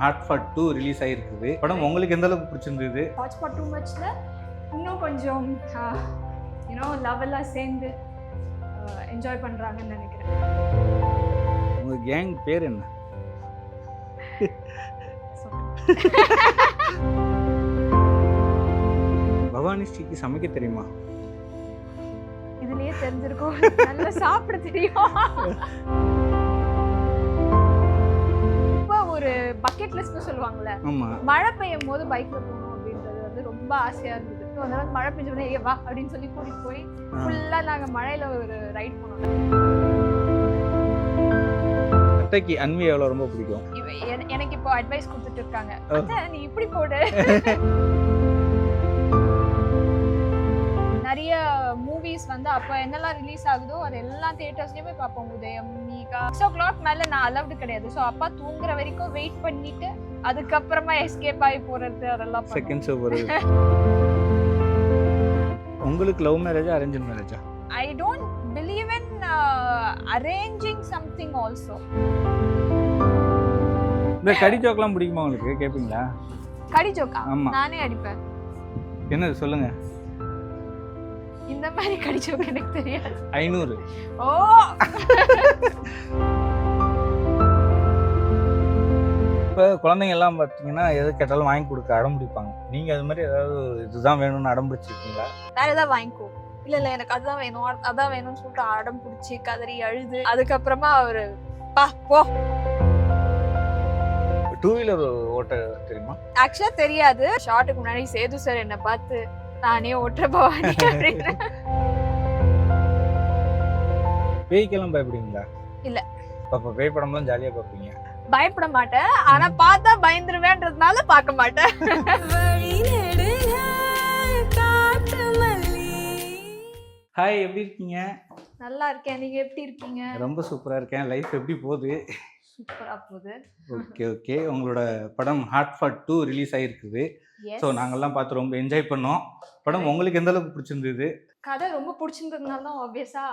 Hot ஃபாட் 2 release ஆகிருக்குது. படம் உங்களுக்கு எந்த அளவுக்கு பிடிச்சிருந்தது? ஹாட் ஸ்பாட் 2 மச்ல இன்னும் கொஞ்சம் லவ் எல்லாம் சேர்ந்து என்ஜாய் பண்ணுறாங்கன்னு நினைக்கிறேன். உங்கள் கேங் பேர் என்ன? பவானி ஸ்ரீக்கு சமைக்க தெரியுமா? இதுலயே தெரிஞ்சிருக்கும். நல்லா சாப்பிட தெரியும். ஒரு பக்கெட் லிஸ்ட்னு சொல்லுவாங்கல்ல, மழை பெய்யும் போது பைக்ல போகணும் அப்படின்றது வந்து ரொம்ப ஆசையா இருந்தது. அதனால மழை பெஞ்சோடனே ஏ வா அப்படின்னு சொல்லி கூட்டிட்டு போய் ஃபுல்லா நாங்க மழையில ஒரு ரைட் போனோம். அத்தைக்கு அன்வி எவ்வளவு ரொம்ப பிடிக்கும்? எனக்கு இப்போ அட்வைஸ் கொடுத்துட்டு இருக்காங்க, நீ இப்படி போடு. நிறைய மூவிஸ் வந்து அப்போ என்னெல்லாம் ரிலீஸ் ஆகுதோ அது எல்லா தியேட்டர்ஸ்லயுமே பார்ப்போம். உதயம், மீகா. 6 மேல நான் அலவுடு கிடையாது. ஸோ அப்பா தூங்குற வரைக்கும் வெயிட் பண்ணிட்டு அதுக்கப்புறமா எஸ்கேப் ஆகி போறது அதெல்லாம் செகண்ட் ஷோ வருது. உங்களுக்கு லவ் மேரேஜா அரேஞ்ச் மேரேஜா? I don't believe in arranging something also. இந்த கடி ஜோக்லாம் பிடிக்குமா உங்களுக்கு? கேட்பீங்களா? கடி ஜோக்கா? நானே அடிப்பேன். என்னது சொல்லுங்க. இந்த மாதிரி கடி ஜோக் எனக்கு தெரியாது. 500. ஓ, இப்போ குழந்தைங்க எல்லாம் பார்த்தீங்கன்னா எது கேட்டாலும் வாங்கி கொடுக்க அடம் பிடிப்பாங்க. நீங்கள் அது மாதிரி ஏதாவது இதுதான் வேணும்னு அடம் பிடிச்சிருக்கீங்களா? வேற ஏதாவது வாங்கிக்கோ, இல்லை எனக்கு அதுதான் வேணும் அதான் வேணும்னு சொல்லிட்டு அடம் பிடிச்சி கதறி அழுது அதுக்கப்புறமா அவரு போ. 2 வீலர் ஓட்ட தெரியுமா? ஆக்சுவலா தெரியாது. ஷார்ட்டுக்கு முன்னாடி சேது சார் என்ன பார்த்து நானே ஓட்டுற பவானி அப்படின்னு. பேய்க்கெல்லாம் பயப்படுவீங்களா? இல்ல. அப்ப பேய் படம்லாம் ஜாலியா பார்ப்பீங்க? பயப்பட மாட்டேன், ஆனா பார்த்தா பயந்துருவேன்றதுனால பார்க்க மாட்டேன். ஹாய், எப்படி இருக்கீங்க? நல்லா இருக்கேன், நீங்க எப்படி இருக்கீங்க? ரொம்ப சூப்பரா இருக்கேன். லைஃப் எப்படி போகுது? சூப்பரா போகுது. ஓகே. உங்களோட படம் ஹாட் ஃபாட் 2 ரிலீஸ் ஆகிருக்குது. ஸோ நாங்கள்லாம் பார்த்து ரொம்ப என்ஜாய் பண்ணோம். படம் உங்களுக்கு எந்த அளவுக்கு பிடிச்சிருந்தது? கதை ரொம்ப பிடிச்சிருந்ததுனால தான் ஆப்வியஸா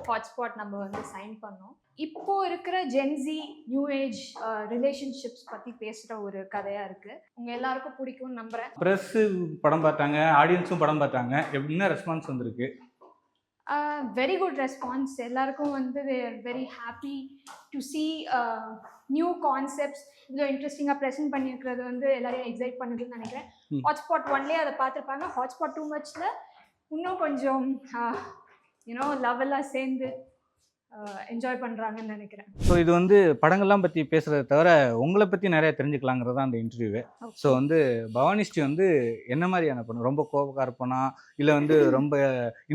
ஹாட்ஸ்பாட் நம்ம வந்து சைன் பண்ணோம். இப்போ இருக்கிற ஜென்சி நியூ ஏஜ் ரிலேஷன்ஷிப்ஸ் பற்றி பேசுகிற ஒரு கதையாக இருக்குது. உங்கள் எல்லாருக்கும் பிடிக்கும்னு நம்புகிறேன். ப்ரெஸ்ஸு படம் பார்த்தாங்க, ஆடியன்ஸும் படம் பார்த்தாங்க. எப்படின்னா ரெஸ்பான்ஸ் வந்திருக்கு? Very good response. எல்லாருக்கும் வந்து very happy to C new concepts இவ்வளோ இன்ட்ரெஸ்டிங்காக ப்ரெசென்ட் பண்ணியிருக்கிறது வந்து எல்லாரையும் எக்ஸைட் பண்ணுதுன்னு நினைக்கிறேன். ஹாட்ஸ்பாட் 1லேயே அதை பார்த்துருப்பாங்க. ஹாட்ஸ்பாட் 2 மச்ல இன்னும் கொஞ்சம் லவ் எல்லாம் சேர்ந்து என்ஜாய் பண்ணுறாங்கன்னு நினைக்கிறேன். ஸோ இது வந்து படங்கள்லாம் பற்றி பேசுகிறத தவிர உங்களை பற்றி நிறையா தெரிஞ்சுக்கலாங்கிறது தான் அந்த இன்டர்வியூவே. ஸோ வந்து பவானி ஸ்ரீ வந்து என்ன மாதிரியான பொண்ணு? ரொம்ப கோபக்கார பொண்ணா, இல்லை வந்து ரொம்ப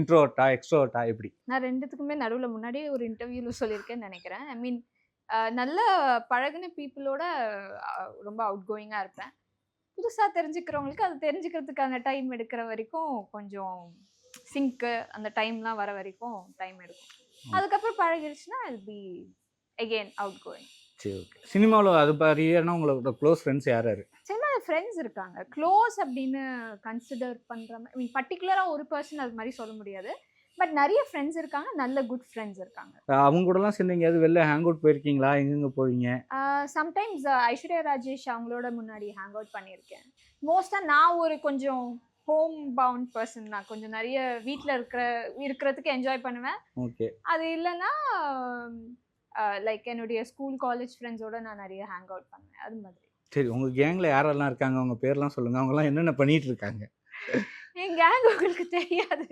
இன்ட்ரோவர்ட்டா எக்ஸ்ட்ரோவர்ட்டா, எப்படி? நான் ரெண்டுத்துக்குமே நடுவில் முன்னாடி ஒரு இன்டர்வியூவில் சொல்லியிருக்கேன்னு நினைக்கிறேன். ஐ மீன் நல்ல பழகின பீப்புளோட ரொம்ப அவுட் கோயிங்காக இருப்பேன். புதுசாக தெரிஞ்சுக்கிறவங்களுக்கு அது தெரிஞ்சுக்கிறதுக்கான டைம் எடுக்கிற வரைக்கும் கொஞ்சம் சிங்க்கு அந்த டைம்லாம் வர வரைக்கும் டைம் எடுக்கும். அதுக்கப்புறம் பழகிடுச்சுன்னா I will be again out going. சரி, ஓகே. சினிமாவில் அது பாரியானா உங்களோட க்ளோஸ் ஃப்ரெண்ட்ஸ் யார் யார்? சினிமாவில் ஃப்ரெண்ட்ஸ் இருக்காங்க. க்ளோஸ் அப்படின்னு கன்சிடர் பண்ணுற மாதிரி ஐ மீன் பர்டிகுலராக ஒரு பர்சன் அது மாதிரி சொல்ல முடியாது. பட் நிறைய ஃப்ரெண்ட்ஸ் இருக்காங்க, நல்ல குட் ஃப்ரெண்ட்ஸ் இருக்காங்க. அவங்க கூடலாம் சேர்ந்து எங்கேயாவது வெளில ஹேங் அவுட் போயிருக்கீங்களா? எங்கெங்கே போவீங்க? சம்டைம்ஸ் ஐஸ்வர்யா ராஜேஷ் அவங்களோட முன்னாடி ஹேங் அவுட் பண்ணியிருக்கேன். மோஸ்ட்டாக நான் ஒரு கொஞ்சம் ஹோம் பவுண்ட் பர்சன் தான். கொஞ்சம் நிறைய வீட்டில் இருக்கிறதுக்கு என்ஜாய் பண்ணுவேன். ஓகே. அது இல்லைன்னா லைக் என்னுடைய ஸ்கூல் காலேஜ் ஃப்ரெண்ட்ஸோட நான் நிறைய ஹேங் அவுட் பண்ணுவேன். அது மாதிரி. சரி, உங்கள் கேங்கில் யாரெல்லாம் இருக்காங்க? அவங்க பேர்லாம் சொல்லுங்கள். அவங்கலாம் என்னென்ன பண்ணிகிட்டு இருக்காங்க? என் கேங் உங்களுக்கு தெரியாது.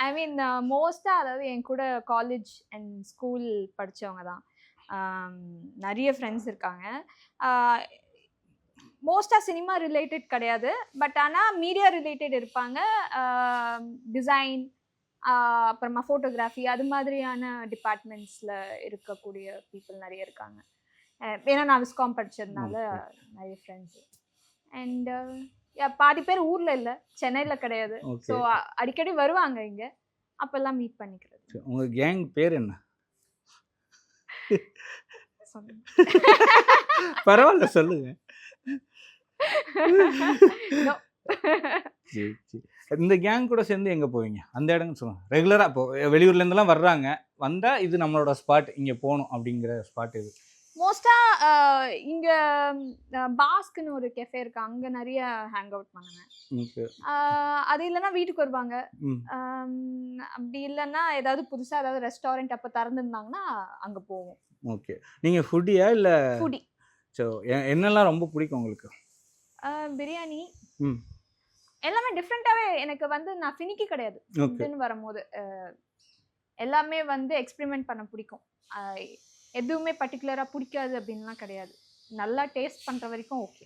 ஐ மீன் மோஸ்ட்டாக அதாவது என் கூட காலேஜ் அண்ட் ஸ்கூல் படித்தவங்க தான். நிறைய ஃப்ரெண்ட்ஸ் இருக்காங்க. மோஸ்ட்டாக சினிமா ரிலேட்டட் கிடையாது, பட் ஆனால் மீடியா ரிலேட்டட் இருப்பாங்க. டிசைன், அப்புறமா ஃபோட்டோகிராஃபி அது மாதிரியான டிபார்ட்மெண்ட்ஸில் இருக்கக்கூடிய பீப்புள் நிறைய இருக்காங்க. ஏன்னா நான் விஸ்காம் படித்ததுனால நிறைய ஃப்ரெண்ட்ஸு. அண்ட் பாதி பேர் ஊரில் இல்லை, சென்னையில் கிடையாது. ஸோ அடிக்கடி வருவாங்க இங்கே, அப்போல்லாம் மீட் பண்ணிக்கிறது. உங்கள் கேங் பேர் என்ன? பரவாயில்ல, சொல்லுங்க. இந்த கேங் கூட சேர்ந்து எங்கே போவீங்க? அந்த இடம்னு சொல்லுங்க. ரெகுலராக இப்போ வெளியூர்லேருந்துலாம் வர்றாங்க, வந்தால் இது நம்மளோட ஸ்பாட், இங்கே போகணும் அப்படிங்கிற ஸ்பாட் இது. மோஸ்ட்டாக இங்கே பாஸ்க்குன்னு ஒரு கெஃபே இருக்கு, அங்கே நிறைய ஹேங் அவுட் பண்ணுவேன். ஓகே. அது இல்லைன்னா வீட்டுக்கு வருவாங்க. ம். அப்படி இல்லைன்னா ஏதாவது புதுசாக ஏதாவது ரெஸ்டாரண்ட் அப்போ திறந்துருந்தாங்கன்னா அங்கே போவோம். ஓகே. நீங்க ஃபுட்டியா இல்ல? ஃபுடி. ஸோ என்னெல்லாம் ரொம்ப பிடிக்கும் உங்களுக்கு? பிரியாணி ம். எல்லாமே டிஃப்ரெண்ட்டாகவே எனக்கு வந்து நான் ஃபினிக்கி கிடையாது. ஓகே. ஃபுட்டுன்னு வரும்போது எல்லாமே வந்து எக்ஸ்பெரிமெண்ட் பண்ண பிடிக்கும். எதுவுமே பர்டிகுலராக பிடிக்காது அப்படின்லாம் கிடையாது. நல்லா டேஸ்ட் பண்ணுற வரைக்கும் ஓகே.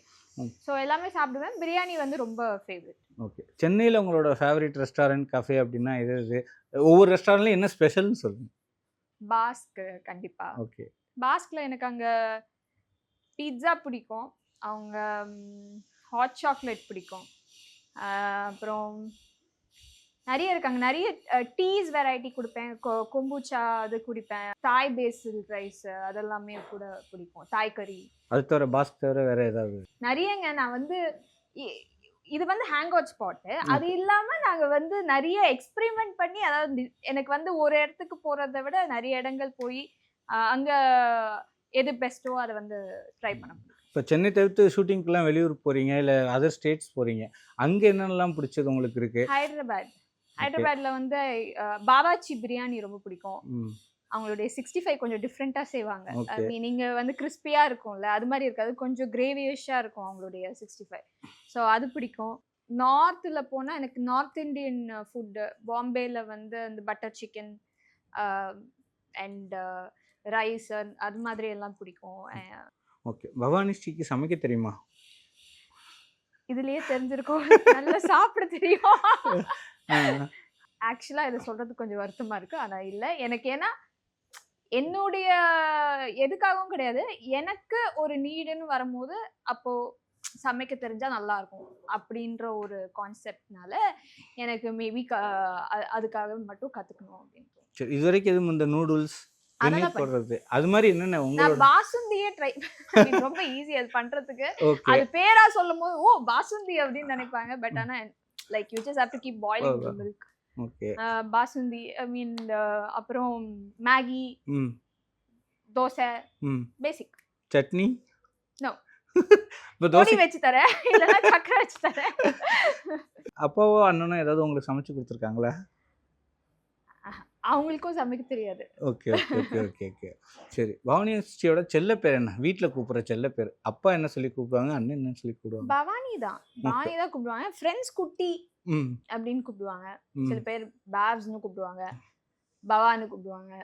ஸோ எல்லாமே சாப்பிடுவேன். பிரியாணி வந்து ரொம்ப ஃபேவரட். ஓகே. சென்னையில் உங்களோட ஃபேவரட் ரெஸ்டாரண்ட் கஃபே அப்படின்னா எது எது? ஒவ்வொரு ரெஸ்டாரண்ட்லையும் என்ன ஸ்பெஷல்னு சொல்லுங்க. பாஸ்க்கு கண்டிப்பாக. ஓகே. பாஸ்கில் எனக்கு அங்கே பீட்சா பிடிக்கும். அவங்க ஹாட் சாக்லேட் பிடிக்கும். அப்புறம் நிறைய இருக்காங்க. நிறைய டீஸ் வெரைட்டி குடிப்பேன். கொம்புச்சா அது குடிப்பேன். தாய் பேசில் ரைஸ் அதெல்லாமே கூட பிடிக்கும். தாய் கறி. அது தவிர பாஸ்க் தவிர வேற ஏதாவது? நிறையங்க. நான் வந்து இது வந்து ஹேங் அவுட் ஸ்பாட்டு. அது இல்லாமல் நாங்கள் வந்து நிறைய எக்ஸ்பெரிமெண்ட் பண்ணி, அதாவது எனக்கு வந்து ஒரு இடத்துக்கு போகிறத விட நிறைய இடங்கள் போய் அங்கே எது பெஸ்ட்டோ அதை வந்து ட்ரை பண்ண முடியும். இப்போ சென்னை தவிர்த்து ஷூட்டிங்க்கெலாம் வெளியூர் போகிறீங்க, இல்லை அதர் ஸ்டேட்ஸ் போகிறீங்க, அங்கே என்னென்னலாம் பிடிச்சது உங்களுக்கு இருக்குது? ஹைதராபாத்தில் வந்து பாபாச்சி பிரியாணி ரொம்ப பிடிக்கும். அவங்களுடைய 65 கொஞ்சம் டிஃப்ரெண்ட்டாக செய்வாங்க. ஐ மீன் நீங்கள் வந்து கிறிஸ்பியாக இருக்கும்ல, அது மாதிரி இருக்காது, கொஞ்சம் கிரேவியஷாக இருக்கும் அவங்களுடைய 65. ஸோ அது பிடிக்கும். நார்த்தில் போனால் எனக்கு நார்த் இண்டியன் ஃபுட்டு, பாம்பேயில் வந்து அந்த பட்டர் சிக்கன் அண்ட் ரைஸ் அது மாதிரி எல்லாம் பிடிக்கும். ஓகே. பவானி ஸ்ரீக்கு சமைக்க தெரியுமா? இதுலயே தெரிஞ்சிருக்கும். நல்லா சாப்பிட தெரியும். ஆக்சுவலாக இதை சொல்றது கொஞ்சம் வருத்தமா இருக்கு. ஆனால் இல்லை, எனக்கு ஏன்னா என்னுடைய எதுக்காகவும் கிடையாது, எனக்கு ஒரு நீடுன்னு வரும்போது அப்போ சமைக்க தெரிஞ்சா நல்லா இருக்கும் அப்படின்ற ஒரு கான்செப்ட்னால எனக்கு மேபி அதுக்காக மட்டும் கத்துக்கணும் அப்படின்னு. சரி, இது வரைக்கும் எதுவும் இந்த நூடுல்ஸ் போடுறது அது மாதிரி என்னென்ன நான் பாசுந்தியே ட்ரை ரொம்ப ஈஸி அது பண்றதுக்கு. அது பேரா சொல்லும்போது ஓ பாசுந்தி அப்படின்னு நினைப்பாங்க. பட் ஆனா like you just have to keep boiling the milk. Okay. Basundi, I mean அப்புறம் Maggi, dosa, basic. Chutney? No. பொடி வச்சு தரேன், இல்லைன்னா சக்கரை வச்சு தரேன். அப்பாவோ அண்ணனோ ஏதாவது உங்களுக்கு சமைச்சு கொடுத்துருக்காங்களா? அவங்களுக்கும் சமைக்க தெரியாது. Okay okay okay okay okay. சரி, பவானி ஸ்ரீயோட செல்ல பேர் என்ன? வீட்டில் கூப்பிட்ற செல்ல பேர். அப்பா என்ன சொல்லி கூப்பிடுவாங்க, அண்ணன் என்ன சொல்லி கூப்பிடுவாங்க? பவானி தான் கூப்பிடுவாங்க. ஃப்ரெண்ட்ஸ் குட்டி அப்படின்னு கூப்பிடுவாங்க. சில பேர் பேவ்ஸ்னு கூப்பிடுவாங்க, பவான்னு கூப்பிடுவாங்க.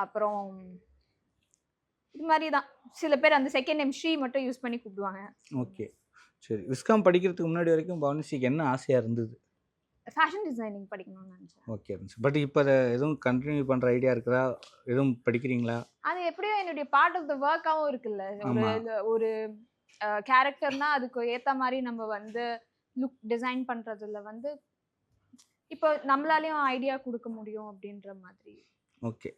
அப்புறம் இது மாதிரி தான் சில பேர் அந்த செகண்ட் நேம் ஸ்ரீ மட்டும் யூஸ் பண்ணி கூப்பிடுவாங்க. ஓகே. சரி, விஸ்காம் படிக்கிறதுக்கு முன்னாடி வரைக்கும் பவானி ஸ்ரீக்கு என்ன ஆசையாக இருந்தது? ஃபேஷன் டிசைனிங் படிக்கணும்னு நினச்சேன். ஓகே. பட் இப்போ எதுவும் கண்டினியூ பண்ணுற ஐடியா இருக்குதா? எதுவும் படிக்கிறீங்களா? அது எப்படியும் என்னுடைய பார்ட் ஆஃப் த ஒர்க்காகவும் இருக்குல்ல. ஒரு கேரக்டர்னா அதுக்கு ஏற்ற மாதிரி நம்ம வந்து லுக் டிசைன் பண்ணுறதுல வந்து இப்போ நம்மளாலையும் ஐடியா கொடுக்க முடியும் அப்படின்ற மாதிரி. ஓகே.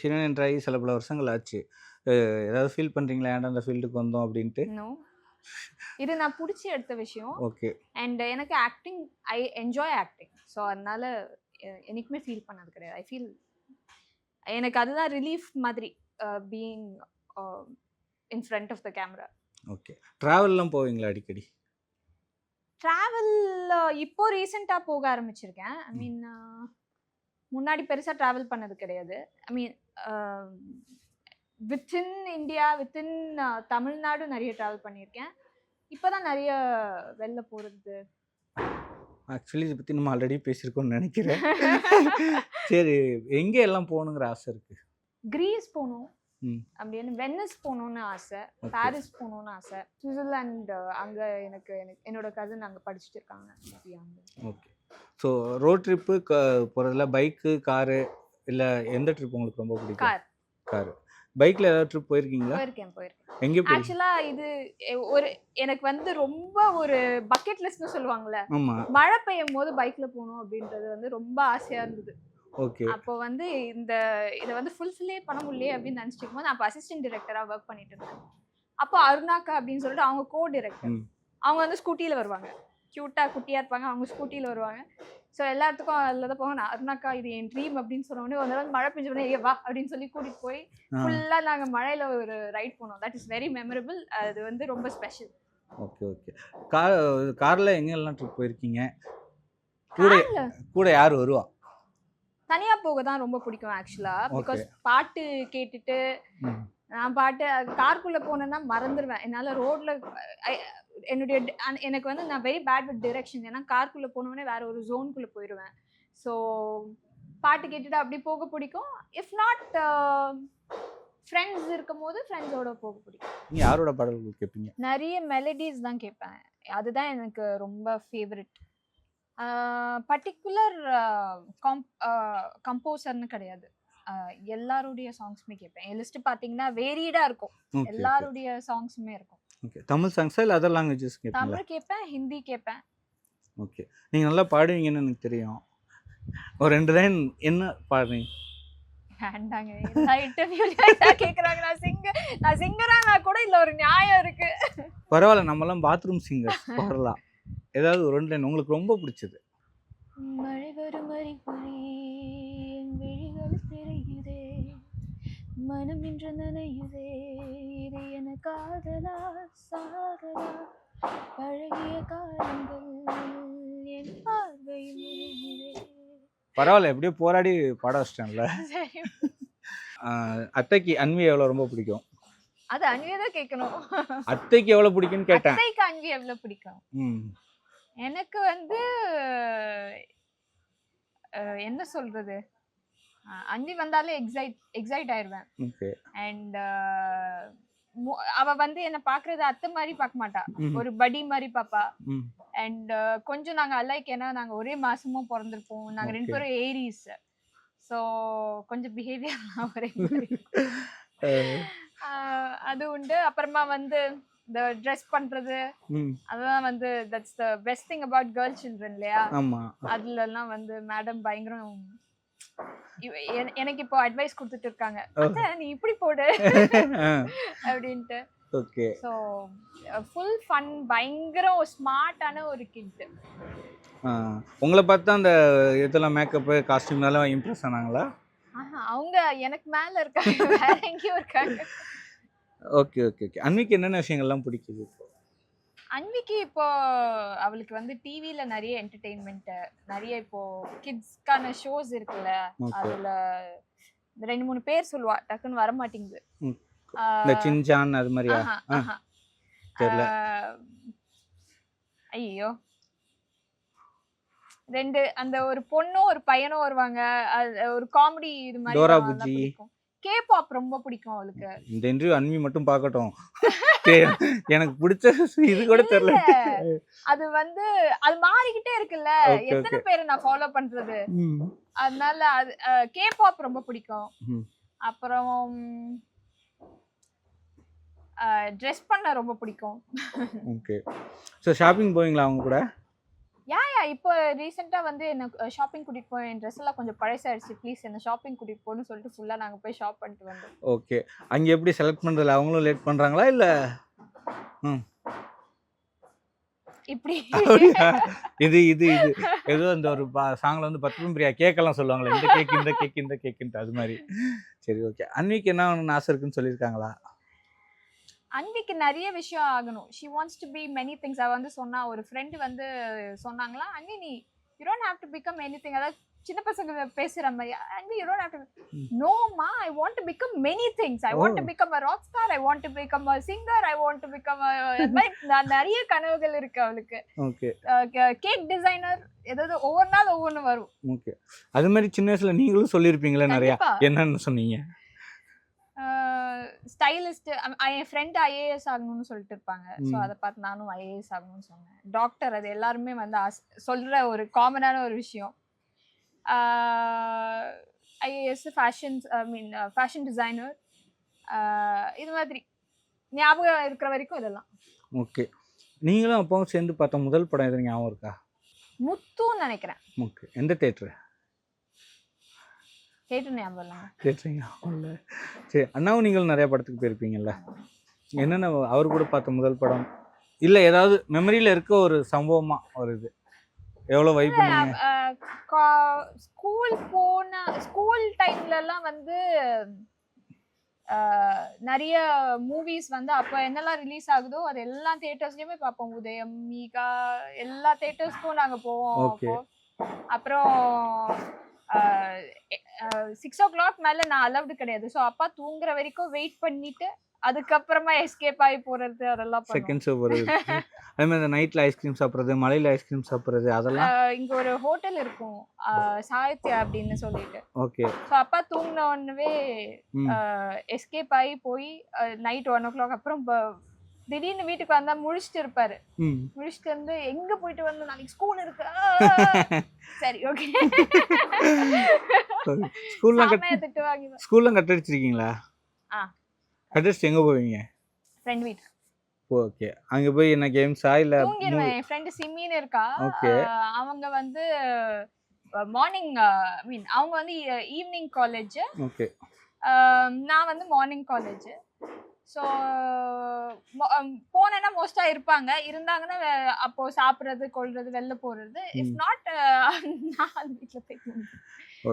ஹீரோயின் என்ட்ராகி சில பல வருஷங்கள் ஆச்சு. ஏதாவது ஃபீல் பண்ணுறீங்களா ஏன்டா அந்த ஃபீல்டுக்கு வந்தோம் அப்படின்ட்டு? நோ, இது நான் பிடிச்சி எடுத்த விஷயம். ஓகே. அண்ட் எனக்கு acting, I enjoy acting. So அதனால எனக்குமே ஃபீல் பண்ணது கிடையாது. ஐ ஃபீல் எனக்கு அதுதான் ரிலீஃப் மாதிரி, being in front of the camera. Okay. ட்ராவல்லாம் போவீங்களா அடிக்கடி? ட்ராவல் இப்போ ரீசெண்டாக போக ஆரம்பிச்சிருக்கேன். ஐ மீன் முன்னாடி பெருசாக ட்ராவல் பண்ணது கிடையாது. I mean within India, within Tamil Nadu நிறைய ட்ராவல் பண்ணியிருக்கேன். இப்போ தான் நிறைய வெளில போகிறது. ஆக்சுவலி இதை பற்றி நம்ம ஆல்ரெடி பேசியிருக்கோம்னு நினைக்கிறேன். சரி, எங்கே எல்லாம் போகணுங்கிற ஆசை இருக்குது? கிரீஸ் போகணும் அப்படின்னு, வெனிஸ் போகணுன்னு ஆசை, பாரிஸ் போகணுன்னு ஆசை, சுவிட்சர்லாண்ட் அங்கே எனக்கு என்னோட கசின் அங்கே படிச்சுட்டு இருக்காங்க. ஓகே. ஸோ ரோட் ட்ரிப்பு போகிறதுல பைக்கு, காரு, இல்லை எந்த ட்ரிப் உங்களுக்கு ரொம்ப பிடிக்கும்? கார். பைக்கில் ஏதாவது ட்ரிப் போயிருக்கீங்களா? போயிருக்கேன். எங்கே போய்? ஆக்சுவலாக இது ஒரு எனக்கு வந்து ரொம்ப ஒரு பக்கெட் லிஸ்ட்னு சொல்லுவாங்கல்ல. ஆமாம். மழை பெய்யும் போது பைக்கில் போகணும் அப்படின்றது வந்து ரொம்ப ஆசையாக இருந்தது. ஓகே. அப்போ வந்து இதை வந்து ஃபுல்ஃபில்லே பண்ண முடியலையே அப்படின்னு நினச்சிட்டு இருக்கும்போது நான் அப்போ அசிஸ்டன்ட் டிரெக்டராக ஒர்க் பண்ணிட்டு இருந்தேன். அப்போ அருணாக்கா அப்படின்னு சொல்லிட்டு அவங்க கோ டிரெக்டர், அவங்க வந்து ஸ்கூட்டியில் வருவாங்க. க்யூட்டாக குட்டியாக இருப்பாங்க, அவங்க ஸ்கூட்டியில் வருவாங்க. ஸோ எல்லாத்துக்கும் அதில் தான் போவோம். அருணாக்கா இது என் ட்ரீம் அப்படின்னு சொன்ன உடனே ஒரு நாள் மழை பெஞ்ச உடனே வா அப்படின்னு சொல்லி கூட்டிட்டு போய் ஃபுல்லாக நாங்கள் மழையில் ஒரு ரைட் போனோம். That is very memorable. அது வந்து ரொம்ப ஸ்பெஷல். Okay okay. காரில் எங்கெல்லாம் ட்ரிப் போயிருக்கீங்க? கூட கூட யார் வருவா? தனியா போக தான் ரொம்ப பிடிக்கும் ஆக்சுவலாக. பிகாஸ் பாட்டு கேட்டுட்டு நான் பாட்டு காருக்குள்ளே போனேன்னா மறந்துடுவேன். என்னால் ரோட்டில் என்னுடைய எனக்கு வந்து நான் வெரி பேட் வித் டிரெக்ஷன். ஏன்னா காருக்குள்ளே போனோடனே வேற ஒரு ஜோனுக்குள்ளே போயிடுவேன். ஸோ பாட்டு கேட்டுட்டு அப்படி போக பிடிக்கும். இஃப் நாட் ஃப்ரெண்ட்ஸ் இருக்கும் போது ஃப்ரெண்ட்ஸோட போக பிடிக்கும். நீங்கள் யாரோட பாடல்கள் கேட்பீங்க? நிறைய மெலடிஸ் தான் கேட்பேன். அதுதான் எனக்கு ரொம்ப ஃபேவரட். பர்டிகுலர் கம்போசர்னு கிடையாது. எல்லாருடைய சாங்ஸுமே கேட்பேன். என் லிஸ்ட் பார்த்தீங்கன்னா வேரியடாக இருக்கும். எல்லாருடைய சாங்ஸுமே இருக்கும். ஓகே. தமிழ் சாங்ஸா இல்லை அதர் லாங்குவேஜஸ் கேட்பீங்களா? தமிழ் கேட்பேன், ஹிந்தி கேட்பேன். ஓகே. நீங்கள் நல்லா பாடுவீங்கன்னு எனக்கு தெரியும். ஒரு 2 லைன் என்ன பாடுறீங்க? வேண்டாங்க, எல்லா இன்டர்வியூல கேட்குறாங்க. நான் சிங்கரானா கூட இதில் ஒரு நியாயம் இருக்கு. பரவாயில்ல, நம்மலாம் பாத்ரூம் சிங்கர்ஸ் பாடலாம். ஏதாவது ஒரு 2 லைன் உங்களுக்கு ரொம்ப பிடிச்சது. மழை வரும் அறிகுறி என் விழிகள் தெரியுதே, மனம் இன்று நனையுதே, இது என காதலா சாகலா, பழகிய காலங்கள் என் பார்வையில். பரவாயில்ல, எப்படியோ போராடி பாட வச்சிட்டேன்ல. அத்தைக்கு அன்வி எவ்வளோ ரொம்ப பிடிக்கும்? அது அன்வியை தான் கேட்கணும். அத்தைக்கு எவ்வளோ பிடிக்கும்னு கேட்டேன். அத்தைக்கு அன்வி எவ்வளோ பிடிக்கும்? எனக்கு வந்து என்ன சொல்றது, அன்வி வந்தாலே எக்ஸைட் ஆயிடுவேன். அண்ட் அவ வந்து என்ன பாக்குறது அத்தை மாதிரி பார்க்க மாட்டா, ஒரு படி மாதிரி பாப்பா. அண்ட் கொஞ்சம் நாங்க அலைக், ஏன்னா நாங்க ஒரே மாசமும் பிறந்திருப்போம். நாங்க 2 பேரும் ஏரிஸ். ஸோ கொஞ்சம் பிஹேவியர் ஒரே மாதிரி. அது உண்டு. அப்புறமா வந்து இந்த ட்ரெஸ் பண்றது, அதெல்லாம் வந்து that's the best thing about girl children இல்லையா? அதுல எல்லாம் வந்து மேடம் பயங்கரம். எனக்கு இப்போ அட்வைஸ் கொடுத்துட்டு இருக்காங்க, நீ இப்படி போடு அப்படின்ட்டு. ஓகே. ஸோ ஃபுல் ஃபன், பயங்கரம் ஸ்மார்ட்டான ஒரு கிட். உங்களை பார்த்தா அந்த இதெல்லாம் மேக்கப் காஸ்டியூம் எல்லாம் இம்ப்ரெஸ் ஆனாங்களா? அவங்க எனக்கு மேல இருக்காங்க, வேற எங்கேயும் இருக்காங்க. Okay okay okay. அன்விக்கு என்னென்ன விஷயங்கள்லாம் பிடிக்குது? அன்விக்கு இப்போ அவளுக்கு வந்து டிவில நிறைய என்டர்டெயின்மெண்ட், நிறைய இப்போ கிட்ஸ்க்கான ஷோஸ் இருக்குல்ல, அதுல 2-3 பேர் சொல்லுவா, டக்குன்னு வர மாட்டேங்குது. இந்த சின்சான் அது மாதிரியா? தெரியல. ஐயோ, 2 அந்த ஒரு பொண்ணும் ஒரு பையனும் வருவாங்க, ஒரு காமெடி இது மாதிரி. டோரா புஜ்ஜி. கேபாப் ரொம்ப பிடிக்கும் அவளுக்கு. இந்த இன்டர்வியூ அன்வி மட்டும் பார்க்கட்டும், எனக்கு பிடிச்ச இது கூட தெரியல. அது வந்து அது மாறிக்கிட்டே இருக்குல்ல, எத்தனை பேரை நான் ஃபாலோ பண்றது. அதனால அது கேபாப் ரொம்ப பிடிக்கும். அப்புறம் ட்ரெஸ் பண்ண ரொம்ப பிடிக்கும். ஓகே. ஸோ ஷாப்பிங் போவீங்களா அவங்க கூட? இப்போ ரீசெண்டாக வந்து என்ன ஷாப்பிங் கூட்டிகிட்டு போய், என் ட்ரெஸ் எல்லாம் கொஞ்சம் பழசாயிடுச்சு, ப்ளீஸ் என்ன ஷாப்பிங் கூட்டிகிட்டு போகணும்னு சொல்லிட்டு ஃபுல்லாக நாங்கள் போய் ஷாப் பண்ணிட்டு வந்தோம். ஓகே. அங்கே எப்படி செலக்ட் பண்ணுறதுல அவங்களும் லேட் பண்ணுறாங்களா இல்லை? இப்படி இது இது இது ஏதோ அந்த ஒரு சாங்கில் வந்து 10 பிரியா கேக்கெல்லாம் சொல்லுவாங்களே, இந்த கேக் இந்த கேக் இந்த கேக்குன்ட்டு, அது மாதிரி. சரி ஓகே. அன்விக்கு என்ன ஒன்று ஆசை இருக்குன்னு சொல்லியிருக்காங்களா? அன்விக்கு நிறைய விஷயம் ஆகணும். She wants to be many things. அவ வந்து சொன்னா, ஒரு ஃப்ரெண்ட் வந்து சொன்னாங்களா, அன்வி நீ you don't have to become anything. அதாவது சின்ன பசங்க பேசுற மாதிரி, Anvi you don't have to. நோமா, I want to become many things. I want to become a rock star, I want to become a singer, I want to become a நிறைய கனவுகள் இருக்கு அவளுக்கு. ஓகே. கேக் டிசைனர், ஏதாவது ஒவ்வொரு நாள் ஒவ்வொன்று வரும். ஓகே. அது மாதிரி சின்ன வயசுல நீங்களும் சொல்லியிருப்பீங்களே நிறையா, என்னன்னு சொன்னீங்க? ஸ்டைலிஸ்ட். என் ஃப்ரெண்ட் ஐஏஎஸ் ஆகணும்னு சொல்லிட்டு இருப்பாங்க. ஸோ அதை பார்த்து நானும் ஐஏஎஸ் ஆகணும்னு சொன்னேன். டாக்டர், அது எல்லாருமே வந்து சொல்கிற ஒரு காமனான ஒரு விஷயம். ஐஏஎஸ், ஃபேஷன் டிசைனர், இது மாதிரி ஞாபகம் இருக்கிற வரைக்கும் இதெல்லாம். ஓகே. நீங்களும் அப்பாவும் சேர்ந்து பார்த்த முதல் படம் எதுவும் ஞாபகம் இருக்கா? முத்துன்னு நினைக்கிறேன். ஓகே. எந்த தேட்டரு? தேட்டர் ஞாபகம் இல்லைங்க. தேட்டர் ஞாபகம் இல்லை. சரி, அண்ணாவும் நீங்களும் நிறையா படத்துக்கு போயிருப்பீங்கல்ல, என்னென்ன அவர் கூட பார்த்த முதல் படம் இல்லை ஏதாவது மெமரியில் இருக்க ஒரு சம்பவமாக ஒரு இது எவ்வளோ வைப் பண்ணீங்க? ஸ்கூல் டைம்லலாம் வந்து நிறைய மூவிஸ் வந்து அப்போ என்னெல்லாம் ரிலீஸ் ஆகுதோ அது எல்லா தியேட்டர்ஸ்லயுமே பார்ப்போம். உதயம், மீகா, எல்லா தியேட்டர்ஸ்க்கும் நாங்க போவோம். ஓகே. அப்புறம் 6 o'clock மேல நான் அலவுடு கிடையாது. ஸோ அப்பா தூங்குற வரைக்கும் வெயிட் பண்ணிட்டு அதுக்கப்புறமா எஸ்கேப் ஆகி போறது அதெல்லாம் பண்ணுவோம். செகண்ட் ஷோ போறது. அதே மாதிரி இந்த நைட்ல ஐஸ்கிரீம் சாப்பிட்றது, மலையில ஐஸ்கிரீம் சாப்பிட்றது அதெல்லாம். இங்க ஒரு ஹோட்டல் இருக்கும் சாகித்யா அப்படின்னு சொல்லிட்டு. ஓகே. ஸோ அப்பா தூங்கின உடனே எஸ்கேப் ஆகி போய் நைட் 1 o'clock அப்புறம் திடீர்னு வீட்டுக்கு வந்தா முழிச்சிட்டு இருப்பாரு. முழிச்சிட்டு வந்து எங்க போயிட்டு வந்து நாளைக்கு ஸ்கூல் இருக்கு. சரி ஓகே. ஸ்கூல்லாம் கட்டடிச்சிருக்கீங்களா? கட்டடிச்சு எங்க போவீங்க? ஃப்ரெண்ட் வீட். ஓகே. அங்க போய் என்ன கேம்ஸா இல்ல? தூங்கிடுவேன். என் ஃப்ரெண்ட் சிமின்னு இருக்கா. அவங்க வந்து மார்னிங் அவங்க வந்து ஈவினிங் காலேஜ். ஓகே. நான் வந்து மார்னிங் காலேஜ். ஸோ போனேன்னா மோஸ்டா இருப்பாங்க. இருந்தாங்கன்னா அப்போ சாப்பிட்றது கொள்றது வெளில போறது. இஃப் நாட் நான் வீட்டில் போய் தூங்குவேன்.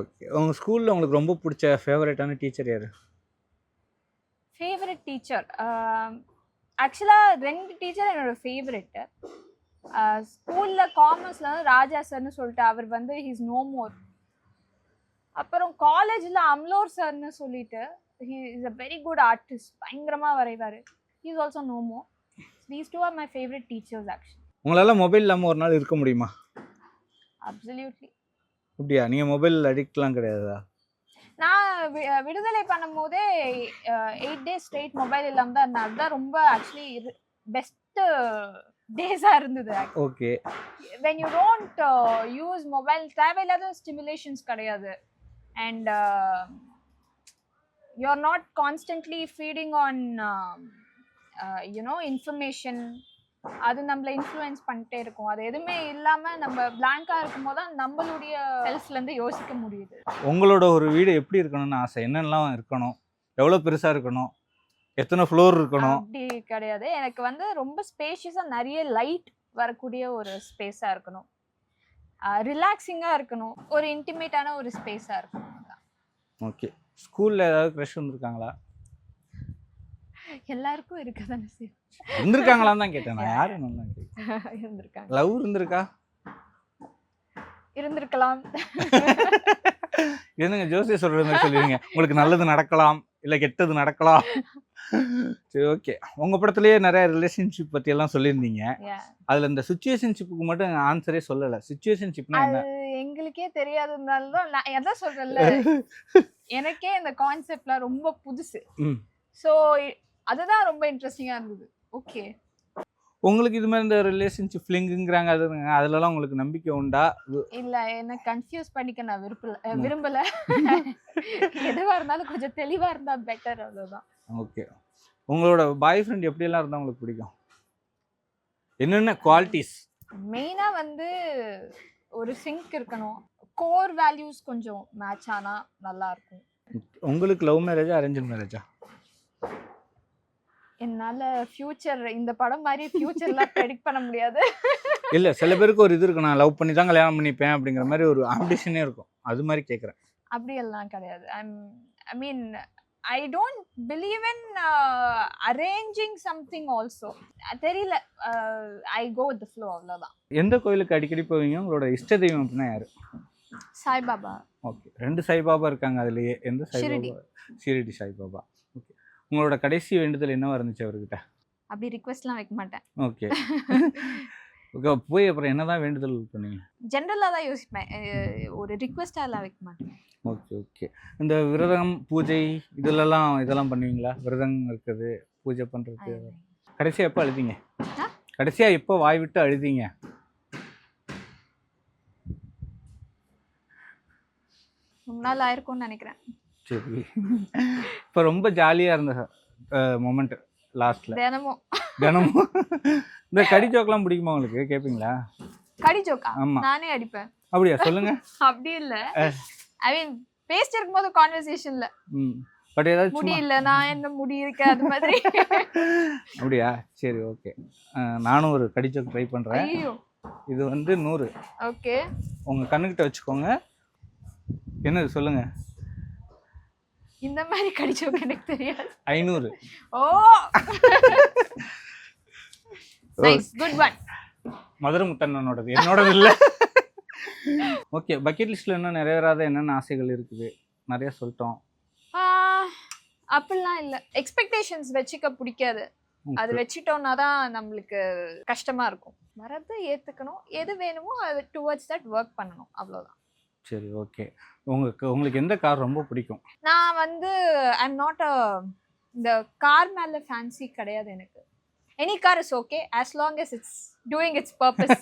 ஓகே. உங்க ஸ்கூல்ல உங்களுக்கு ரொம்ப பிடிச்ச ஃபேவரட்டான டீச்சர் யாரு? ஃபேவரட் டீச்சர் ஆக்சுவலா 2 டீச்சர் என்னோட ஃபேவரெட். ஸ்கூல்ல காமர்ஸ்ல வந்து ராஜா சார்னு சொல்லிட்டு அவர் வந்து ஹீஸ் நோ மோர். அப்புறம் காலேஜ்ல அம்லோர் சார்னு சொல்லிட்டு he is a very good artist. பயங்கரமா வரைவாரு. he is also no more. These two are my favorite teachers actually. உங்களால மொபைல் இல்லாம ஒரு நாள் இருக்க முடியுமா? Absolutely. அப்படியா? நீங்க மொபைல் அடிக்ட்லாம் கிடையாதா? நான் விடுதலை பண்ணும்போதே 8 days straight மொபைல் இல்லாம தான் இருந்தேன். அதுதான் ரொம்ப ஆக்சுவலி பெஸ்ட் டேஸா இருந்தது. Okay. when you don't use mobile தேவையில்லாத ஸ்டிமுலேஷன்ஸ் கிடையாது. and you're not constantly feeding on information. அது நம்மள இன்ஃப்ளூயன்ஸ் பண்ணிட்டே இருக்கும். அது எதுவுமே இல்லாம நம்ம பிளாங்கா இருக்கும்போது தான் நம்மளுடைய செல்ஃப்ல இருந்து யோசிக்க முடியுது. உங்களோட ஒரு வீடு எப்படி இருக்கணும்னு ஆசை? என்னெல்லாம் இருக்கணும்? எவ்வளவு பெருசா இருக்கணும்? எத்தனை ஃப்ளோர் இருக்கணும்? அப்படி கிடையாது. எனக்கு வந்து ரொம்ப ஸ்பேஷியஸா நிறைய லைட் வரக்கூடிய ஒரு ஸ்பேஸா இருக்கணும். ரிலாக்ஸிங்கா இருக்கணும். ஒரு இன்டிமேட்டான ஒரு ஸ்பேஸா இருக்கணும். ஓகே. ஸ்கூல்ல ஏதாவது க்ரஷ் வந்திருக்காங்களா? எல்லாருக்கும் இருக்கதானே சார். இருந்திருக்காங்களான்னு தான் கேட்டேன் நான். யாரு நல்லா கேட்டேன். இருந்திருக்காங்க. லவ் இருந்திருக்கா? இருந்திருக்கலாம். என்னங்க ஜோசிய சொல்ற மாதிரி சொல்லுவீங்க. உங்களுக்கு நல்லது நடக்கலாம் இல்ல கெட்டது நடக்கலாம். சரி ஓகே. உங்க படத்திலேயே நிறைய ரிலேஷன்ஷிப் பத்தி எல்லாம் சொல்லியிருந்தீங்க. அதுல இந்த சிச்சுவேஷன்ஷிப்புக்கு மட்டும் ஆன்சரே சொல்லல. சிச்சுவேஷன்ஷிப்னா என்ன? எங்களுக்கே தெரியாததுனால தான் நான் எதான் சொல்றேன்ல. எனக்கே இந்த கான்செப்ட்லாம் ரொம்ப புதுசு. ஸோ அதுதான் ரொம்ப இன்ட்ரெஸ்டிங்கா இருந்தது. ஓகே. உங்களுக்கு இது மாதிரி இந்த ரிலேஷன்ஷிப் ஃபிளிங்குங்கிறாங்க அதுலலாம் உங்களுக்கு நம்பிக்கை உண்டா? இல்ல, என்ன கன்ஃபியூஸ் பண்ணிக்க நான் விரும்பல. எதுவா இருந்தாலும் கொஞ்சம் தெளிவா இருந்தா பெட்டர். அவ்வளவுதான். ஓகே. உங்களோட பாய் ஃப்ரெண்ட் எப்படி எல்லாம் இருந்தா உங்களுக்கு பிடிக்கும்? என்னென்ன குவாலிட்டிஸ்? மெயினா வந்து ஒரு சிங்க் இருக்கணும். கோர் வேல்யூஸ் கொஞ்சம் மேட்ச் ஆனா நல்லா இருக்கும். உங்களுக்கு லவ் மேரேஜா அரேஞ்ச் மேரேஜா? என்னால ஃபியூச்சர் இந்த படம் மாதிரி ஃபியூச்சர்லாம் ப்ரெடிக்ட் பண்ண முடியாது. இல்ல சில பேருக்கு ஒரு இது இருக்கு, நான் லவ் பண்ணி தான் கல்யாணம் பண்ணிப்பேன் அப்படிங்கிற மாதிரி ஒரு ஆம்பிஷனே இருக்கும். அது மாதிரி கேக்குறேன். அப்படி எல்லாம் கிடையாது. I mean I don't believe in arranging something also. தெரியல. I go with the flow. அவ்வளவுதான். எந்த கோயிலுக்கு அடிக்கடி போவீங்க? உங்களோட இஷ்ட தெய்வம் அப்படின்னா யாரு? சாய்பாபா. ஓகே. 2 சாய்பாபா இருக்காங்க. அதுலயே எந்த சாய்பாபா? ஷிரடி சாய்பாபா. ஓகே. உங்களோட கடைசி வேண்டுதல் என்னவா இருந்துச்சு அவர்கிட்ட? அப்படி ரிக்வெஸ்ட்லாம் வைக்க மாட்டேன். ஓகே. ஓகே. போய் அப்புறம் என்னதான் வேண்டுதல் பண்ணீங்க? ஜெனரலா தான் யோசிப்பேன். ஒரு ரிக்வெஸ்டா எல்லாம் வைக்க மாட்டேன். Okay okay. இந்த விரதம் பூஜை இதெல்லாம் பண்ணுவீங்களா? விரதம் இருக்குது, பூஜை பண்றது. கடைசியா எப்போ அழுதீங்க? கடைசியா எப்போ வாய் விட்டு அழுதீங்க? முன்னாள் ஆயிருக்கும்னு நினைக்கிறேன். சரி. இப்போ ரொம்ப ஜாலியா இருந்த மொமெண்ட் லாஸ்ட்ல? தினமும் இந்த கடி ஜோக்லாம் பிடிக்குமா உங்களுக்கு? கேட்பீங்களா? கடி ஜோக்கா? ஆமா. நானே அடிப்பேன். அப்படியா? சொல்லுங்க. அப்படி இல்ல, ஐ மீன் பேசிட்டு இருக்கும்போது கான்வர்சேஷன்ல பட் ஏதாவது முடி இல்ல, நான் என்ன முடி இருக்கு அது மாதிரி. அப்படியா? சரி ஓகே. நானும் ஒரு கடி ஜோக் ட்ரை பண்றேன். ஐயோ இது வந்து 100. ஓகே. உங்கள் கண்ணுக்கிட்ட வச்சுக்கோங்க. என்னது சொல்லுங்க. இந்த மாதிரி கடிச்சவங்க எனக்கு தெரியாது. 500. Oh nice, good one. Madurai முத்தண்ணனோடது, என்னோடது இல்லை. ஓகே, பக்கெட் லிஸ்ட்டில் இன்னும் நிறைவேறாத என்னென்ன ஆசைகள் இருக்குது? நிறைய சொல்லிட்டோம். அப்படிலாம் இல்லை, எக்ஸ்பெக்டேஷன்ஸ் வச்சுக்க பிடிக்காது. அது வச்சுட்டோம்னா தான் நம்மளுக்கு கஷ்டமா இருக்கும். வரதை ஏற்றுக்கணும், எது வேணுமோ அது டுவர்ட்ஸ் தட் ஒர்க் பண்ணணும், அவ்வளோதான். சரி, ஓகே. உங்களுக்கு எந்த கார் ரொம்ப பிடிக்கும்? நான் வந்து ஐம் நாட் இந்த கார் மேலே ஃபேன்சி கிடையாது எனக்கு. Any car is okay as long as it's doing its purpose.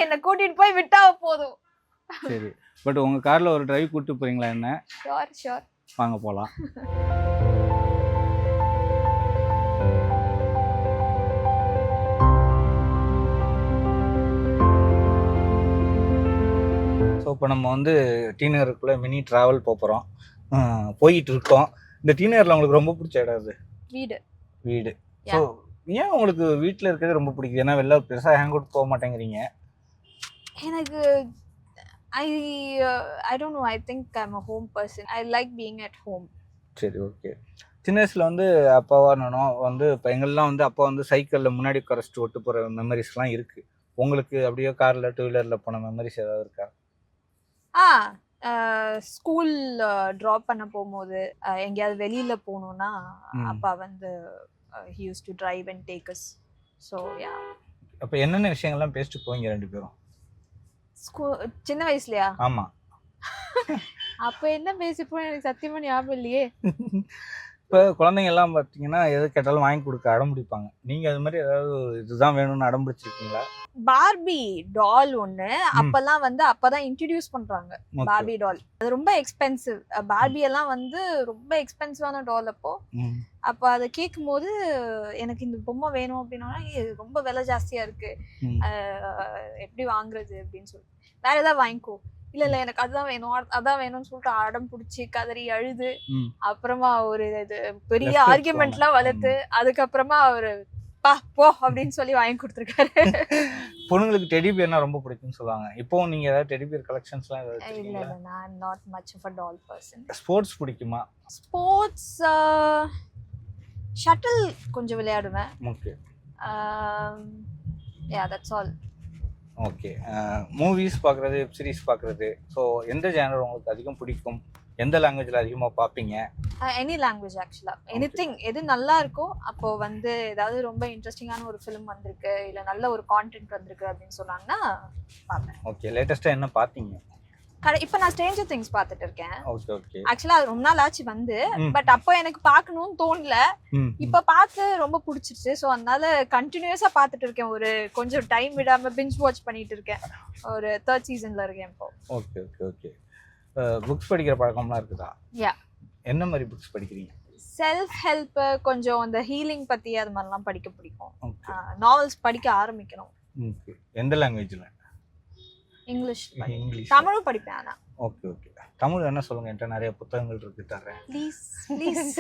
என்னை கூட்டிகிட்டு போய் விட்டா போதும். சரி, பட் உங்கள் காரில் ஒரு டிரைவ் கூப்பிட்டு போகிறீங்களா என்ன? ஷோர். வாங்க போகலாம். ஸோ இப்போ நம்ம வந்து டீனருக்குள்ளே மினி ட்ராவல் போகிறோம், போயிட்டு இருக்கோம். இந்த டீனரில் உங்களுக்கு ரொம்ப பிடிச்ச இடம் அது? வீடு. ஸோ ஏன் உங்களுக்கு வீட்டில் இருக்கிறது ரொம்ப பிடிக்குது? ஏன்னா வெளில பெருசாக ஹேங் அவுட் போக மாட்டேங்கிறீங்க. எனக்கு I don't know, I think I'm a home person. I like being at home. சரி, ஓகே. சின்ன வயசில் வந்து அப்பாவா நானும் வந்து இப்போ எங்கெல்லாம் வந்து அப்பா வந்து சைக்கிளில் முன்னாடி உட்காரச்சிட்டு ஓட்டு போகிற மெமரிஸ்லாம் இருக்குது. உங்களுக்கு அப்படியே காரில் 2 வீலரில் போன மெமரிஸ் ஏதாவது இருக்கா? ஸ்கூல் ட்ராப் பண்ண போகும்போது எங்கேயாவது வெளியில் போகணுன்னா அப்பா வந்து he used to drive and take us. So yeah. அப்போ என்னென்ன விஷயங்கள்லாம் பேசிட்டு போவீங்க 2 பேரும்? சின்ன வயசுலையா? ஆமாம். அப்போ என்ன பேசிப்போம் எனக்கு சத்தியமாக ஞாபகம் இல்லையே. இப்போ குழந்தைங்க எல்லாம் பார்த்தீங்கன்னா எது கேட்டாலும் வாங்கி கொடுக்க அடம் பிடிப்பாங்க. நீங்கள் அது மாதிரி ஏதாவது இதுதான் வேணும்னு அடம் பிடிச்சிருக்கீங்களா? பார்பி டால் ஒன்று அப்பெல்லாம் வந்து அப்பதான் இன்ட்ரடியூஸ் பண்றாங்க. பார்பி டால் அது ரொம்ப எக்ஸ்பென்சிவ். பார்பி எல்லாம் வந்து ரொம்ப எக்ஸ்பென்சிவான டால். அப்போ அதை கேட்கும் போது எனக்கு இந்த பொம்மை வேணும் அப்படின்னா ரொம்ப விலை ஜாஸ்தியா இருக்கு, எப்படி வாங்குறது அப்படின்னு சொல்லி வேற ஏதாவது வாங்கிக்கோ, இல்ல எனக்கு அதுதான் வேணும் அதான் வேணும்னு சொல்லிட்டு அடம் பிடிச்சி கதறி அழுது அப்புறமா ஒரு இது பெரிய ஆர்கியூமெண்ட்லாம் வளர்த்து அதுக்கப்புறமா அவரு போ அப்படின்னு சொல்லி வாங்கி கொடுத்துருக்காரு. பொண்ணுங்களுக்கு டெடி பியர்னா ரொம்ப பிடிக்கும்னு சொல்லுவாங்க. இப்போ நீங்க ஏதாவது டெடி பியர் கலெக்ஷன்ஸ்லாம் ஏதாவது இல்ல நான் I'm not much of a doll person. Sports பிடிக்குமா? ஸ்போர்ட்ஸ் ஷட்டில் கொஞ்சம் விளையாடுவேன். Okay. yeah, that's all. Okay. Movies பார்க்குறது, வெப் சீரிஸ் பார்க்குறது, ஸோ எந்த ஜேனர் உங்களுக்கு அதிகம் பிடிக்கும்? எந்த லாங்குவேஜில் அதிகமாக பார்ப்பீங்க? எனி லாங்குவேஜ் ஆக்சுவலாக, எனிதிங் எது நல்லா இருக்கோ. அப்போ வந்து ஏதாவது ரொம்ப இன்ட்ரெஸ்டிங்கான ஒரு ஃபிலிம் வந்திருக்கு இல்லை நல்ல ஒரு கான்டென்ட் வந்திருக்கு அப்படின்னு சொன்னாங்கன்னா பார்ப்பேன். ஓகே. லேட்டஸ்ட்டாக என்ன பார்த்தீங்க? இப்போ நான் ஸ்ட்ரேஞ்சர் திங்ஸ் பார்த்துட்டு இருக்கேன். Okay okay. ஆக்சுவலாக அது ரொம்ப நாள் ஆச்சு வந்து, பட் அப்போ எனக்கு பார்க்கணும்னு தோணல. இப்போ பார்த்து ரொம்ப பிடிச்சிருச்சு. ஸோ அதனால கண்டினியூஸாக பார்த்துட்டு இருக்கேன். ஒரு கொஞ்சம் டைம் விடாமல் பிஞ்ச் வாட்ச் பண்ணிட்டு இருக்கேன். ஒரு 3rd சீசனில் இருக்கேன் இப்போ. Okay okay okay. புக்ஸ் படிக்கிற பழக்கம்லாம் இருக்குதா? யா. என்ன மாதிரி புக்ஸ் படிக்கிறீங்க? செல்ஃப் ஹெல்ப், கொஞ்சம் அந்த ஹீலிங் பற்றி அது மாதிரிலாம் படிக்க பிடிக்கும். நாவல்ஸ் படிக்க ஆரம்பிக்கணும். ஓகே. எந்த லாங்குவேஜில்? இங்கிலீஷ். தமிழும் படிப்பேன். ஆனால் ஓகே ஓகே. தமிழ் என்ன சொல்லுங்க, என்கிட்ட நிறைய புத்தகங்கள் இருக்கு, தர்றேன். ப்ளீஸ் ப்ளீஸ்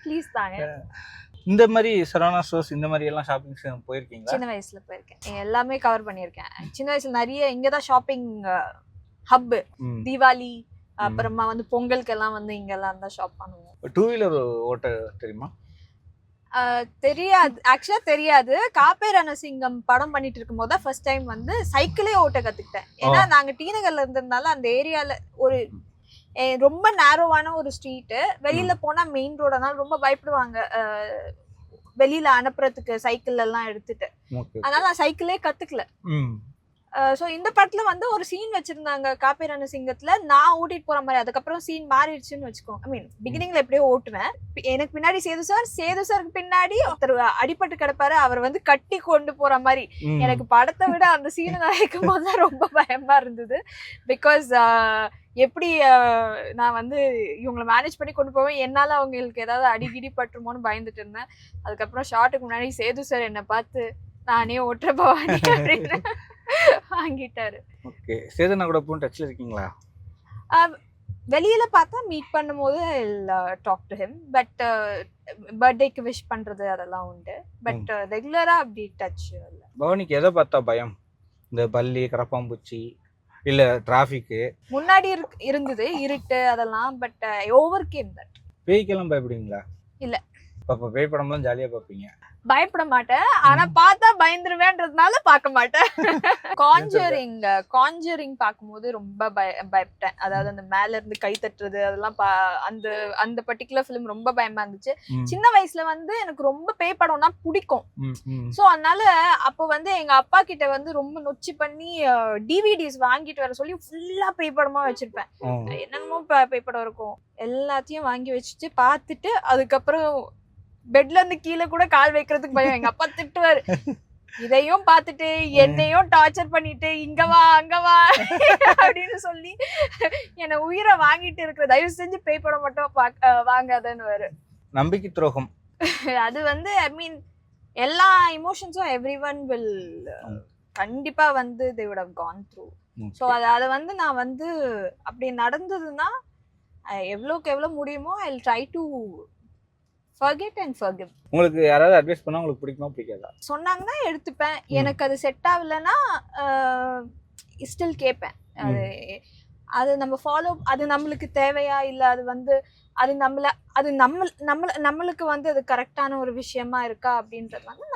ப்ளீஸ் தாங்க. இந்த மாதிரி சரவணா ஸ்டோர்ஸ் இந்த மாதிரி எல்லாம் ஷாப்பிங் போயிருக்கீங்களா? சின்ன வயசுல போயிருக்கேன், எல்லாமே கவர் பண்ணியிருக்கேன். சின்ன வயசுல நிறைய இங்கே தான் ஷாப்பிங் ஹப். தீபாவளி அப்புறமா வந்து பொங்கலுக்கெல்லாம் வந்து இங்கெல்லாம் தான் ஷாப் பண்ணுவோம். 2 வீலர் ஓட்ட தெரியுமா? தெரியாது, ஆக்சுவலா தெரியாது. காப்பே ரணசிங்கம் படம் பண்ணிட்டு இருக்கும் போது ஃபர்ஸ்ட் டைம் வந்து சைக்கிளே ஓட்ட கத்துக்கிட்டேன். ஏன்னா நாங்க டீனகர்ல இருந்ததுனால அந்த ஏரியால ஒரு ரொம்ப நேரோவான ஒரு ஸ்ட்ரீட், வெளியில போனா மெயின் ரோடனால ரொம்ப பயப்படுவாங்க வெளியில அனுப்புறதுக்கு சைக்கிள் எல்லாம் எடுத்துட்டு. அதனால நான் சைக்கிளே கத்துக்கல. ஸோ இந்த படத்துல வந்து ஒரு சீன் வச்சிருந்தாங்க காப்பே ரணசிங்கத்துல, நான் ஓட்டிட்டு போற மாதிரி. அதுக்கப்புறம் சீன் மாறிடுச்சுன்னு வச்சுக்கோ. ஐ மீன் பிகினிங்ல எப்படியோ ஓட்டுவேன். எனக்கு பின்னாடி சேது சாருக்கு பின்னாடி ஒருத்தர் அடிபட்டு கிடப்பாரு, அவர் வந்து கட்டி கொண்டு போற மாதிரி. எனக்கு படத்தை விட அந்த சீனை நினைக்கும் போதுதான் ரொம்ப பயமா இருந்தது. பிகாஸ் எப்படி நான் வந்து இவங்களை மேனேஜ் பண்ணி கொண்டு போவேன், என்னால அவங்களுக்கு ஏதாவது அடிகிடி பட்டுருமோன்னு பயந்துட்டு இருந்தேன். அதுக்கப்புறம் ஷார்ட்டுக்கு முன்னாடி சேது சார் என்னை பார்த்து நானே ஓட்டுற பவானி அப்படின்னு வாங்கிட்டாரு. ஓகே. சேதனா கூட போன் டச்ல இருக்கீங்களா? வெளியில பார்த்தா மீட் பண்ணும்போது டாக் டு ஹிம். பட் பர்த்டேக்கு விஷ் பண்றது அதெல்லாம் உண்டு. பட் ரெகுலரா அப்படி டச் இல்ல. பவானிக்கு எதை பார்த்தா பயம்? இந்த பல்லி கரப்பாம்பூச்சி இல்ல டிராஃபிக்கு முன்னாடி இருந்தது இருட்டு அதெல்லாம், பட் ஓவர் கேம் தட். பேய்க்கெல்லாம் பயப்படுவீங்களா? இல்ல. அப்ப பேய் படம்லாம் ஜாலியா பார்ப்பீங்க. பயப்பட மாட்டேன், ஆனா பார்த்தா பயந்துருவேன்றதுனால பார்க்க மாட்டேன். காஞ்சரிங் பார்க்கும்போது ரொம்ப பயப்பட்டேன். அதாவது அந்த மேல இருந்து கை தட்டுறது அதெல்லாம் அந்த அந்த பர்டிகுலர் ஃபிலிம் ரொம்ப பயமா இருந்துச்சு. சின்ன வயசுல வந்து எனக்கு ரொம்ப பேய் படம்னா பிடிக்கும். சோ அதனால அப்போ வந்து எங்க அப்பா கிட்ட வந்து ரொம்ப நொச்சி பண்ணி டிவிடிஸ் வாங்கிட்டு வர சொல்லி ஃபுல்லா பேய் படமா வச்சிருப்பேன். என்னென்னமோ பேய் படம் இருக்கும், எல்லாத்தையும் வாங்கி வச்சுட்டு பார்த்துட்டு அதுக்கப்புறம் பெட்ல இருந்து கீழே கூட கால் வைக்கிறதுக்கு பயம். எங்க அப்பா திட்டுவாரு, இதையும் பார்த்துட்டு என்னையும் டார்ச்சர் பண்ணிட்டு இங்க வா அங்க வா அப்படின்னு சொல்லி என்னை உயிரை வாங்கிட்டு இருக்கிற, தயவு செஞ்சு பேய் படம் மட்டும் வாங்காதன்னு வரு. நம்பிக்கை துரோகம் அது வந்து ஐ மீன் எல்லா இமோஷன்ஸும் எவ்ரி ஒன் வில் கண்டிப்பா வந்து they would have gone through. So அதை வந்து நான் வந்து அப்படி நடந்ததுன்னா எவ்வளோக்கு எவ்வளோ முடியுமோ I will try to forget and forgive. உங்களுக்கு யாராவது அட்வைஸ் பண்ணா உங்களுக்கு பிடிக்குமா பிடிக்காதா? சொன்னாங்கன்னா எடுத்துப்பேன், எனக்கு அது செட் ஆகலைன்னா ஸ்டில் கேட்பேன். அது நம்ம ஃபாலோ, அது நம்மளுக்கு தேவையா இல்லை அது வந்து அது நம்மளுக்கு வந்து அது கரெக்டான ஒரு விஷயமா இருக்கா அப்படின்றது வந்து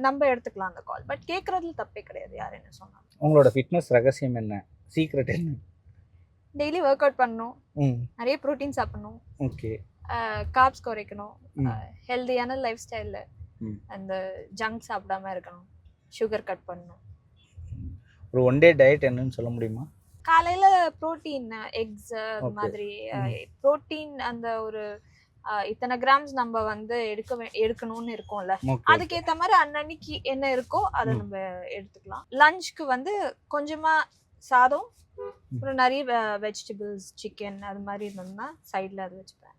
நம்ம எடுத்துக்கலாம் அந்த கால். பட் கேட்கறதுல தப்பே கிடையாது யார் என்ன சொன்னாங்க. உங்களோட ஃபிட்னஸ் ரகசியம் என்ன, சீக்ரெட் என்ன? டெய்லி ஒர்க் அவுட் பண்ணணும், நிறைய ப்ரோட்டீன் சாப்பிடணும், ஓகே, கார்ப்ஸ் குறைக்கணும், ஹெல்தியான லைஃப் ஸ்டைலில் அந்த ஜங்க் சாப்பிடாம இருக்கணும், சுகர் கட் பண்ணணும். ஒரு ஒன் டே டயட் என்னன்னு சொல்ல முடியுமா? காலையில ப்ரோட்டீன், எக்ஸ் அந்த மாதிரி ப்ரோட்டீன் அந்த ஒரு இத்தனை கிராம்ஸ் நம்ம வந்து எடுக்கணும்னு இருக்கோம்ல, அதுக்கேற்ற மாதிரி அன்னன்னைக்கு என்ன இருக்கோ அதை நம்ம எடுத்துக்கலாம். லஞ்சுக்கு வந்து கொஞ்சமா சாதம், அப்புறம் நிறைய வெஜிடபிள்ஸ், சிக்கன் அது மாதிரி இருந்ததுன்னா சைடில் அது வச்சுப்பேன்.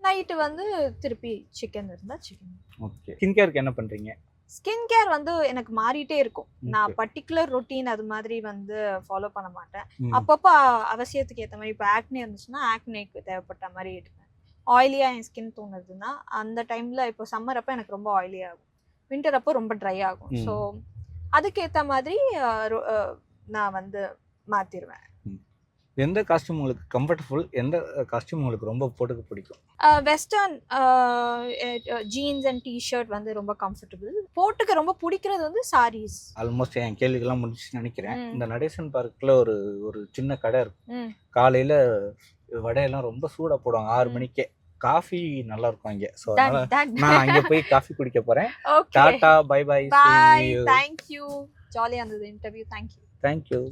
நைட்டு வந்து திருப்பி சிக்கன் இருந்தால் சிக்கன். ஓகே. ஸ்கின் கேருக்கு என்ன பண்ணுறீங்க? ஸ்கின் கேர் வந்து எனக்கு மாறிட்டே இருக்கும். நான் பர்டிகுலர் ரொட்டீன் அது மாதிரி வந்து ஃபாலோ பண்ண மாட்டேன். அப்பப்போ அவசியத்துக்கு ஏற்ற மாதிரி, இப்போ ஆக்னே இருந்துச்சுன்னா ஆக்னேக்கு தேவைப்பட்ட மாதிரி எடுப்பேன். ஆயிலியாக என் ஸ்கின் தோணுதுன்னா அந்த டைமில், இப்போ சம்மர் அப்போ எனக்கு ரொம்ப ஆயிலி ஆகும், வின்டர் அப்போ ரொம்ப ட்ரை ஆகும். ஸோ அதுக்கேற்ற மாதிரி நான் வந்து மாற்றிடுவேன். எந்த காஸ்டியூம் உங்களுக்கு கம்ஃபர்டபுள், எந்த காஸ்டியூம் உங்களுக்கு ரொம்ப போட்டுக்க பிடிக்கும்? வெஸ்டர்ன் ஜீன்ஸ் அண்ட் டிஷர்ட் வந்து ரொம்ப கம்ஃபர்டபுள். போட்டுக்க ரொம்ப பிடிக்கிறது வந்து சாரீஸ். ஆல்மோஸ்ட் என் கேள்விக்கெல்லாம் முடிச்சுன்னு நினைக்கிறேன். இந்த நடேசன் பார்க்கில் ஒரு சின்ன கடை இருக்கும். காலையில் வடையெல்லாம் ரொம்ப சூடாக போடுவாங்க 6 மணிக்கே. காஃபி நல்லா இருக்கும் அங்கே. ஸோ நான் அங்கே போய் காஃபி குடிக்க போகிறேன். Tata, by by. தேங்க்யூ, ஜாலியாக இருந்தது இன்டர்வியூ. தேங்க்யூ.